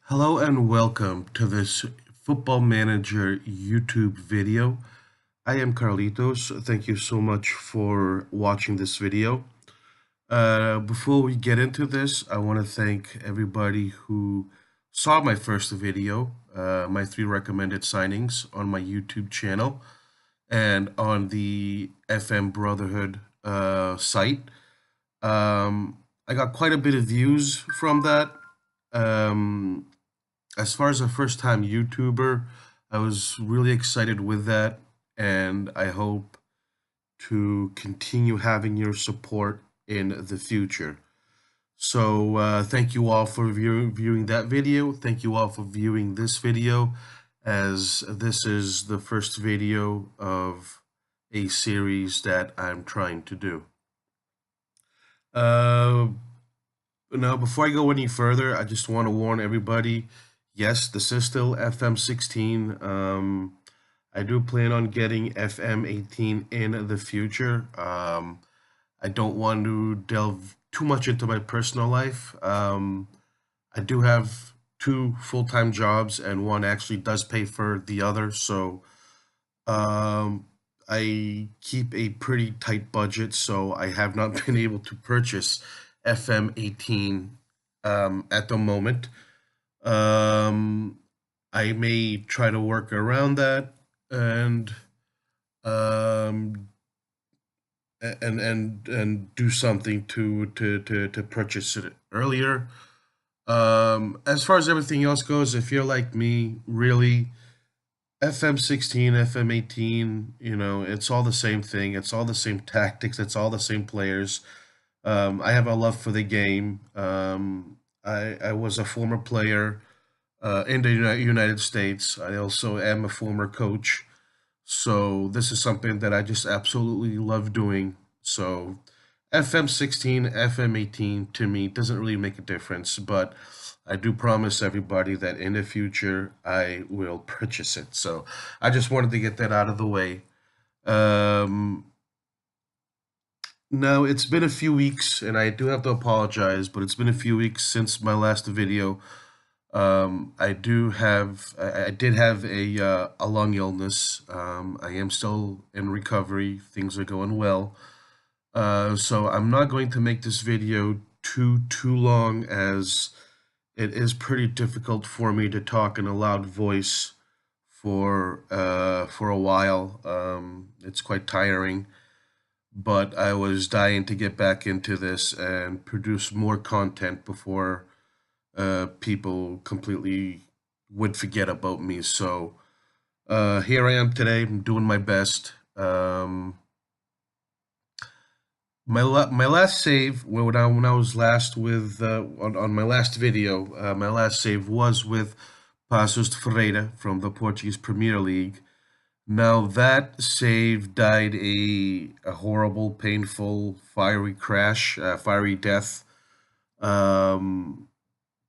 Hello and welcome to this Football Manager YouTube video. I am Carlitos. Thank you so much for watching this video. Before we get into this, I want to thank everybody who saw my first video, my 3 recommended signings on my YouTube channel and on the FM Brotherhood site. I got quite a bit of views from that. Um, as far as a first-time YouTuber, I was really excited with that, and I hope to continue having your support in the future. So thank you all for viewing that video. Thank you all for viewing this video, as this is the first video of a series that I'm trying to do. Now, before I go any further, I just want to warn everybody, yes, this is still FM16. I do plan on getting FM18 in the future. I don't want to delve too much into my personal life. I do have 2 full-time jobs, and one actually does pay for the other, so I keep a pretty tight budget, so I have not been able to purchase FM18 at the moment. I may try to work around that and um, and do something to purchase it earlier. As far as everything else goes, if you're like me, really, FM16, FM18, it's all the same thing. It's all the same tactics. It's all the same players. I have a love for the game. I was a former player in the United States. I also am a former coach. So this is something that I just absolutely love doing. So FM16, FM18 to me doesn't really make a difference, but I do promise everybody that in the future I will purchase it. So I just wanted to get that out of the way. Now, it's been a few weeks, and I do have to apologize, but it's been a few weeks since my last video. I did have a lung illness. I am still in recovery. Things are going well. So I'm not going to make this video too long, as it is pretty difficult for me to talk in a loud voice for a while. It's quite tiring, but I was dying to get back into this and produce more content before people completely would forget about me. So here I am today. I'm doing my best. My last save when I was last with on my last video, my last save was with Passos de Ferreira from the Portuguese Premier League. Now that save died a horrible, painful, fiery crash, fiery death.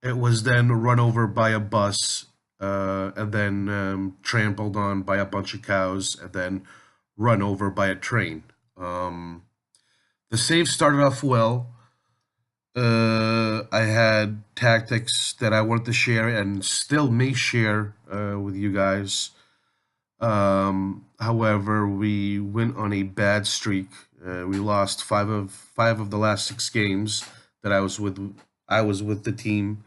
It was then run over by a bus, and then trampled on by a bunch of cows, and then run over by a train. The save started off well. I had tactics that I wanted to share and still may share with you guys. However, we went on a bad streak. We lost five of the last 6 games that I was with. I was with the team.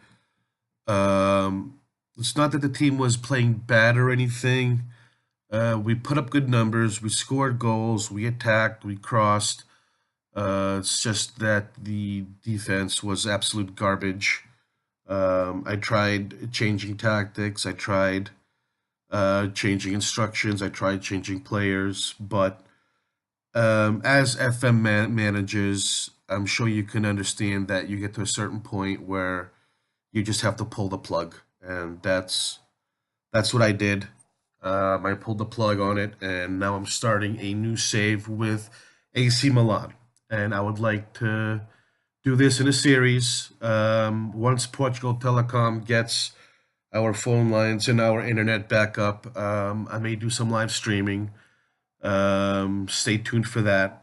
It's not that the team was playing bad or anything. We put up good numbers. We scored goals. We attacked. We crossed. It's just that the defense was absolute garbage. I tried changing tactics. I tried changing instructions. I tried changing players. But as FM managers, I'm sure you can understand that you get to a certain point where you just have to pull the plug. And that's what I did. I pulled the plug on it, and now I'm starting a new save with AC Milan. And I would like to do this in a series. Once Portugal Telecom gets our phone lines and our internet back up, I may do some live streaming. Stay tuned for that.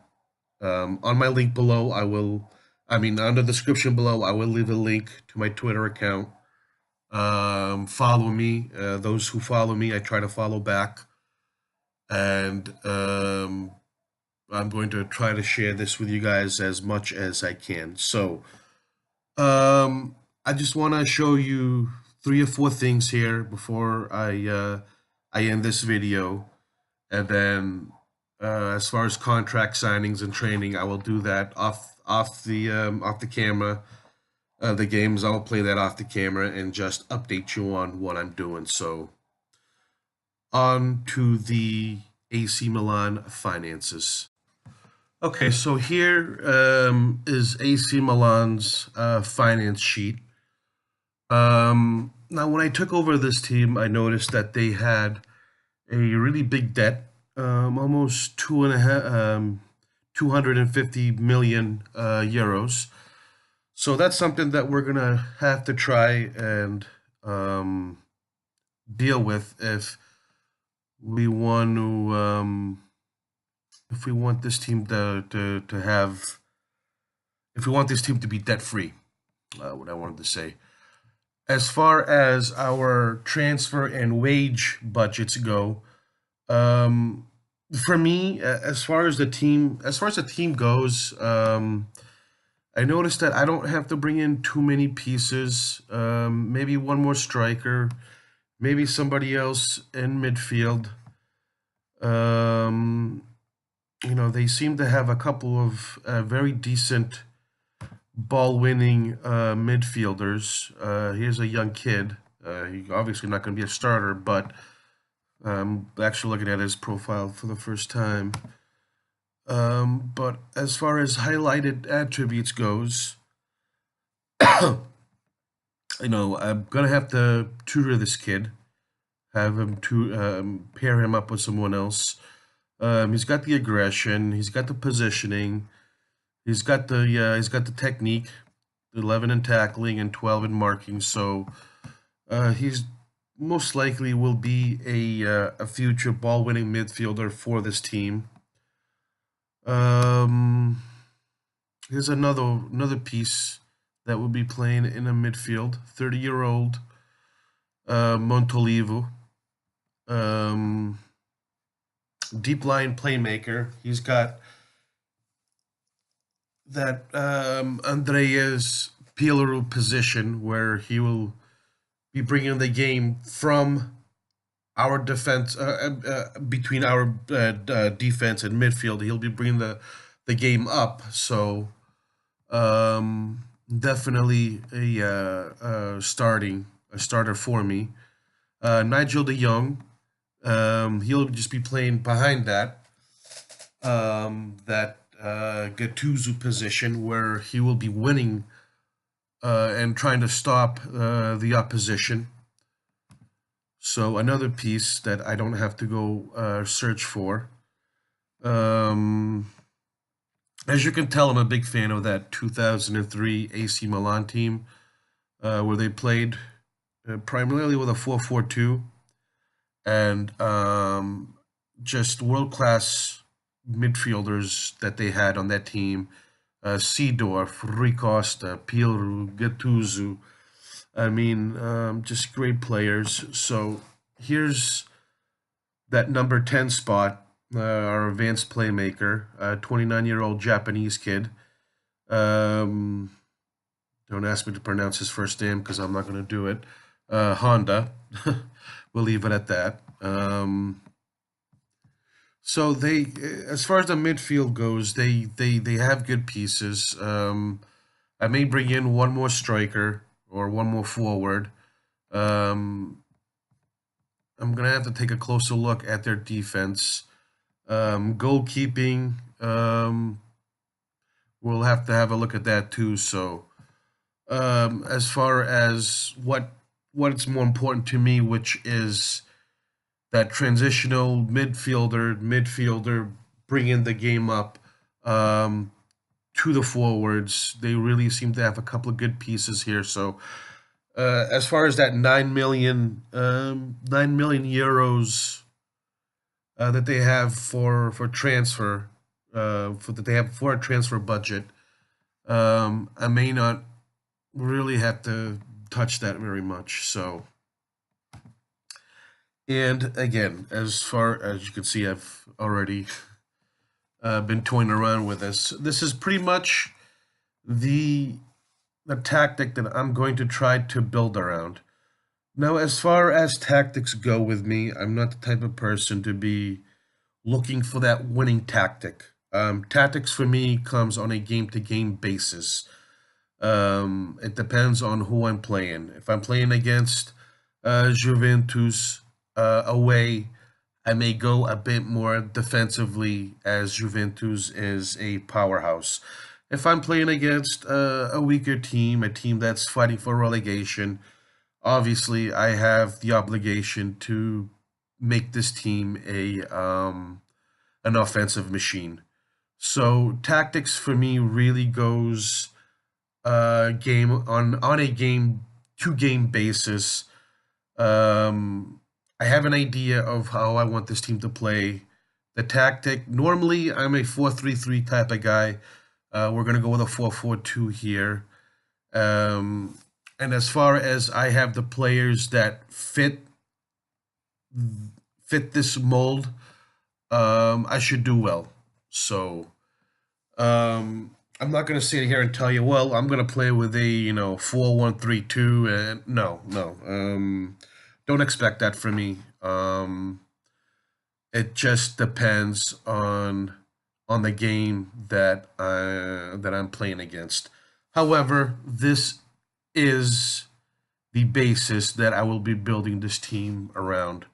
On my link below, on the description below, I will leave a link to my Twitter account. Follow me. Those who follow me, I try to follow back, and I'm going to try to share this with you guys as much as I can. So, I just want to show you three or four things here before I end this video, and then as far as contract signings and training, I will do that off the camera. The games, I'll play that off the camera and just update you on what I'm doing. So on to the AC Milan finances. Okay, so here is AC Milan's finance sheet. Now, when I took over this team, I noticed that they had a really big debt, almost 250 million euros. So that's something that we're gonna have to try and um, deal with we want to if we want this team to have if we want this team to be debt free. What I wanted to say. As far as our transfer and wage budgets go, um, for me, as far as the team goes, I noticed that I don't have to bring in too many pieces. Maybe one more striker, maybe somebody else in midfield. Um, they seem to have a couple of very decent ball-winning midfielders. Here's a young kid. He's obviously not going to be a starter, but actually looking at his profile for the first time. But as far as highlighted attributes goes, I'm gonna have to tutor this kid, have him to pair him up with someone else. He's got the aggression, he's got the positioning, he's got the technique, 11 in tackling and 12 in marking. So he's most likely will be a future ball winning midfielder for this team. Um, Here's another piece that will be playing in a midfield. 30-year-old Montolivo, um, deep line playmaker. He's got that Andreas Pirlo position where he will be bringing the game from our defense between our defense and midfield. He'll be bringing the game up. So definitely a starter for me. Nigel De Jong, he'll just be playing behind that Gattuso position where he will be winning and trying to stop the opposition. So another piece that I don't have to go search for. As you can tell, I'm a big fan of that 2003 AC Milan team, where they played primarily with a 4-4-2 and just world-class midfielders that they had on that team. Seedorf, Rui Costa, Pirlo, Gattuso. I mean, just great players. So here's that number 10 spot, our advanced playmaker, 29-year-old Japanese kid. Don't ask me to pronounce his first name because I'm not going to do it. Honda. We'll leave it at that. So as far as the midfield goes, they have good pieces. I may bring in one more striker or one more forward. I'm gonna have to take a closer look at their defense. Goalkeeping, we'll have to have a look at that too. So, as far as what's more important to me, which is that transitional midfielder bringing the game up to the forwards. They really seem to have a couple of good pieces here. So as far as that 9 million euros that they have for transfer, that they have for a transfer budget, I may not really have to touch that very much. So, and again, as far as you can see, I've already been toying around with this. This is pretty much the the tactic that I'm going to try to build around. Now, as far as tactics go with me, I'm not the type of person to be looking for that winning tactic. Tactics for me comes on a game to game basis. It depends on who I'm playing. If I'm playing against Juventus away, I may go a bit more defensively as Juventus is a powerhouse. If I'm playing against a weaker team, a team that's fighting for relegation, obviously I have the obligation to make this team a an offensive machine. So tactics for me really goes game on a game to game basis. I have an idea of how I want this team to play. The tactic normally I'm a 4-3-3 type of guy. We're gonna go with a 4-4-2 here. Um, and as far as I have the players that fit this mold, I should do well. So I'm not going to sit here and tell you, well, I'm going to play with a 4-1-3-2, and no, no, don't expect that from me. It just depends on the game that I'm playing against. However, this is the basis that I will be building this team around.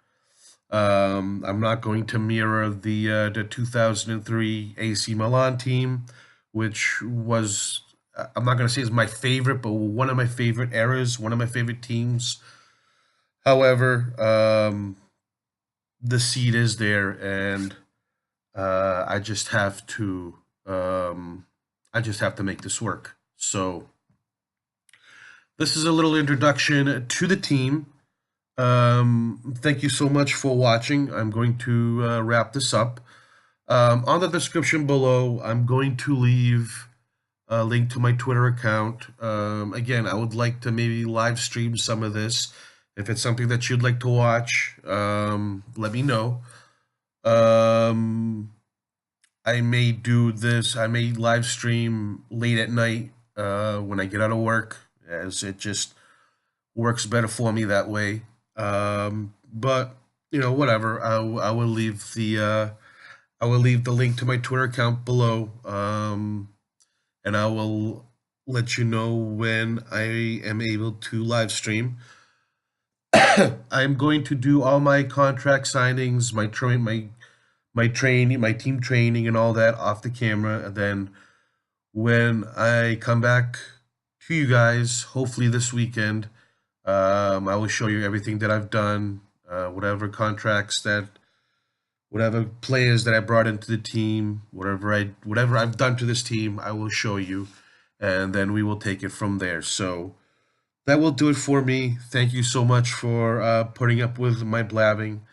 I'm not going to mirror the 2003 AC Milan team, which was I'm not going to say is my favorite, but one of my favorite eras, one of my favorite teams. However, the seed is there, and I just have to make this work. So this is a little introduction to the team. Thank you so much for watching. I'm going to wrap this up. On the description below, I'm going to leave a link to my Twitter account. Again, I would like to maybe live stream some of this. If it's something that you'd like to watch, let me know. I may do this. I may live stream late at night when I get out of work, as it just works better for me that way. But whatever. I will leave the link to my Twitter account below, and I will let you know when I am able to live stream. I'm going to do all my contract signings, my training, my team training, and all that off the camera. And then when I come back to you guys, hopefully this weekend, I will show you everything that I've done, whatever players that I brought into the team, whatever I've done to this team, I will show you, and then we will take it from there. So that will do it for me. Thank you so much for putting up with my blabbing.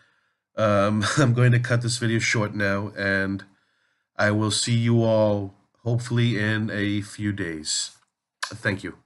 I'm going to cut this video short now, and I will see you all hopefully in a few days. Thank you.